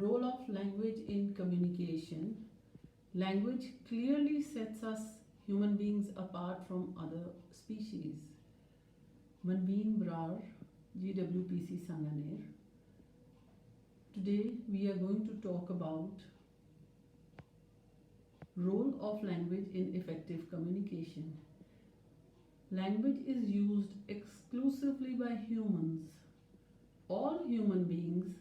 Role of language in communication. Language clearly sets us human beings apart from other species. Manveen, Brar, Gwpc Sanganer. Today we are going to talk about role of language in effective communication. Language is used exclusively by humans. All human beings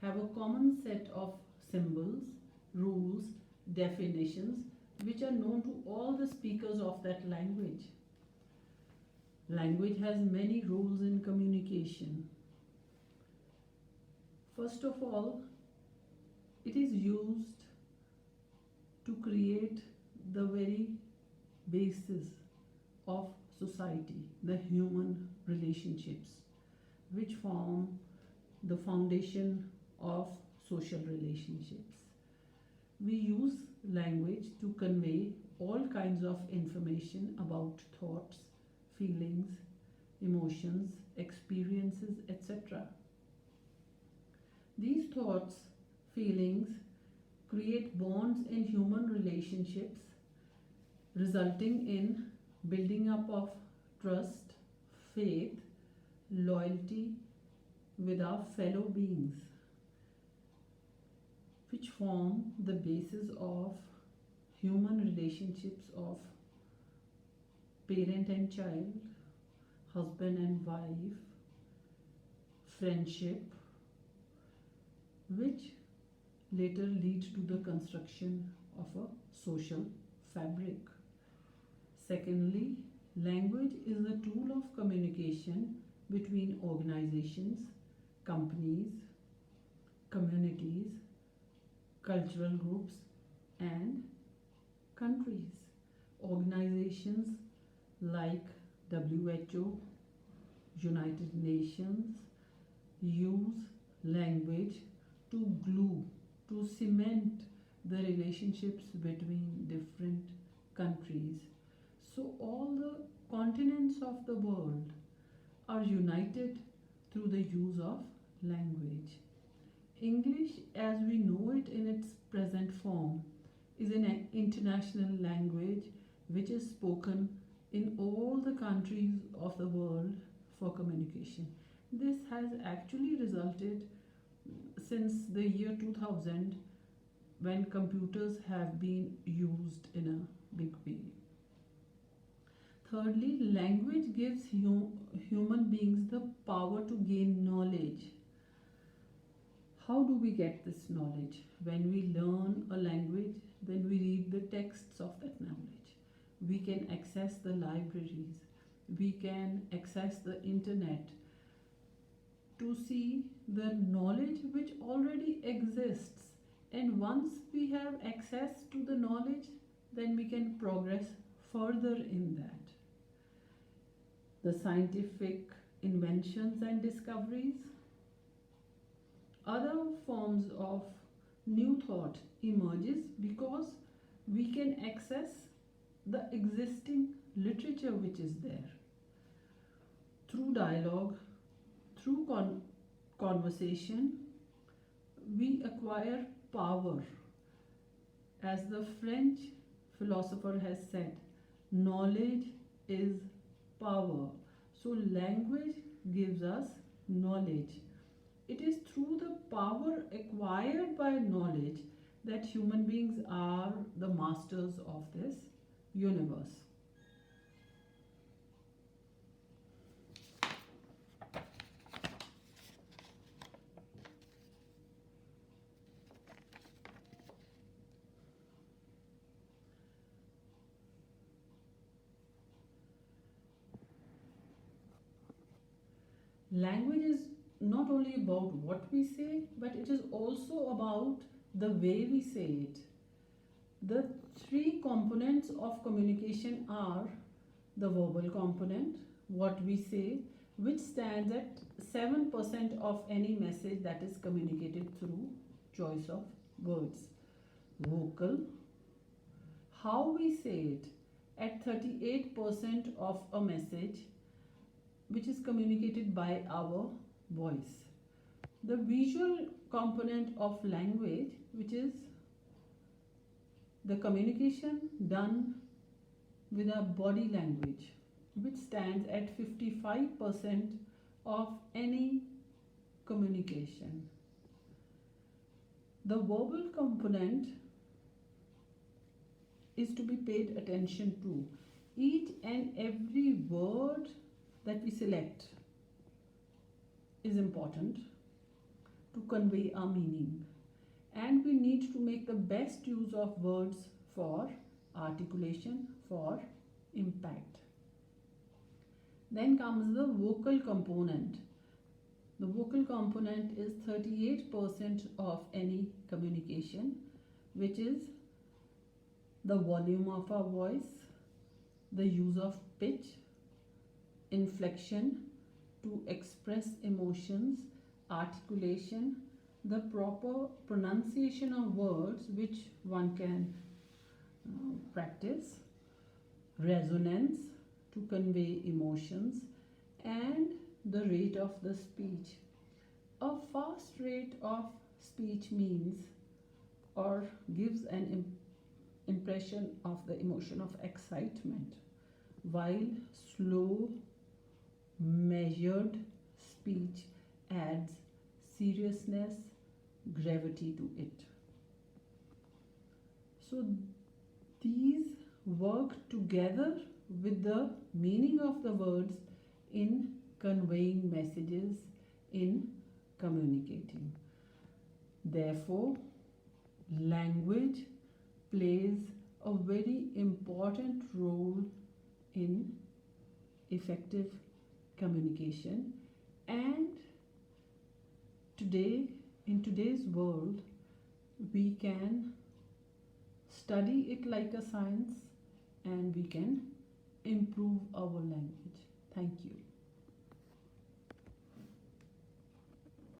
have a common set of symbols, rules, definitions which are known to all the speakers of that language. Language has many roles in communication. First of all, it is used to create the very basis of society, the human relationships, which form the foundation of social relationships. We use language to convey all kinds of information about thoughts, feelings, emotions, experiences, etc. These thoughts, feelings create bonds in human relationships, resulting in building up of trust, faith, loyalty with our fellow beings, which form the basis of human relationships of parent and child, husband and wife, friendship, which later lead to the construction of a social fabric. Secondly, language is a tool of communication between organizations, companies, communities, cultural groups, and countries. Organizations like WHO, United Nations use language to glue, to cement the relationships between different countries. So all the continents of the world are united through the use of language. English, as we know it in its present form, is an international language which is spoken in all the countries of the world for communication. This has actually resulted since the year 2000, when computers have been used in a big way. Thirdly, language gives human beings the power to gain knowledge. How do we get this knowledge? When we learn a language, then we read the texts of that knowledge. We can access the libraries. We can access the internet to see the knowledge which already exists. And once we have access to the knowledge, then we can progress further in that. The scientific inventions and discoveries, other forms of new thought emerges because we can access the existing literature which is there. Through dialogue, through conversation, we acquire power. As the French philosopher has said, knowledge is power. So language gives us knowledge. It is through the power acquired by knowledge that human beings are the masters of this universe. Language is not only about what we say, but it is also about the way we say it. The three components of communication are the verbal component, what we say, which stands at 7% of any message that is communicated through choice of words. Vocal, how we say it, at 38% of a message which is communicated by our voice. the visual component of language, which is the communication done with our body language, which stands at 55% of any communication. The verbal component is to be paid attention to. Each and every word that we select is important to convey our meaning, and we need to make the best use of words for articulation, for impact. Then comes the vocal component. The vocal component is 38% of any communication, which is the volume of our voice, the use of pitch, inflection to express emotions, articulation, the proper pronunciation of words which one can practice, resonance to convey emotions, and the rate of the speech. A fast rate of speech means or gives an impression of the emotion of excitement, while slow, measured speech adds seriousness, gravity to it. So these work together with the meaning of the words in conveying messages, in communicating. Therefore, language plays a very important role in effective communication, and today, in today's world, we can study it like a science, and we can improve our language.